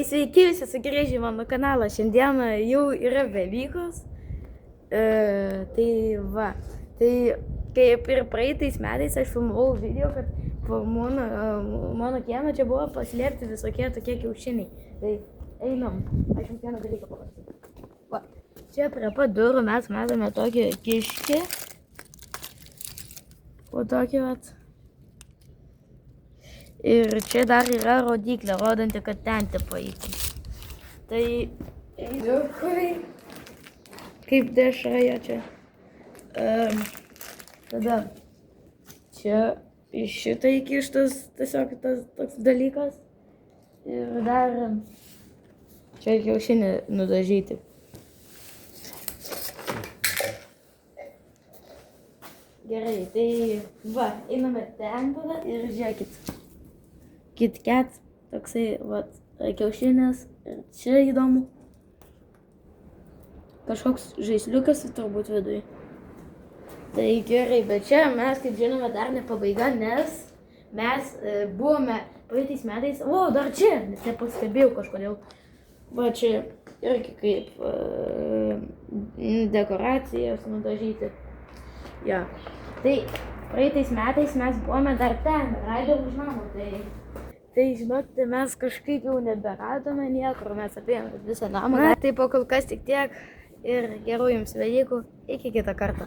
Sveiki visi sugrįžę į mano kanalą, šiandieną jau yra Velykos. Tai kaip ir praeitais metais aš filmavau video, kad po mano kiemą čia buvo paslėpti visokie tokie kiaušiniai. Tai einam, aš jums vieną dalyką pavarsiu. Va, čia prie pat durų mes matome tokį kiškį. O tokį vat. Ir čia dar yra rodiklė, rodanti, kad ten tipo eiti. Tai eiliukai, kaip dešroje čia. Tada čia iš šitą įkištas tiesiog tas toks dalykas. Ir dar čia kiaušinį nudažyti. Gerai, tai va, einame ten tada ir žiūrėkit. KitKat, toksai, vat, kiaušinis, ir čia įdomu. Kažkoks žaisliukas turbūt viduje. Tai gerai, bet čia mes, kaip žinome, dar ne pabaiga, nes mes buvome praeitais metais, dar čia, nes nepastebėjau kažkodėl. Va čia irgi kaip dekoracijos nudažyti. Ja. Tai praeitais metais mes buvome dar ten, Raido už namų, Tai žinokite, mes kažkaip jau neberadome niekur, mes apėjome visą namą. Na, tai po kol kas tik tiek ir gerų jums Velykų, iki kitą kartą.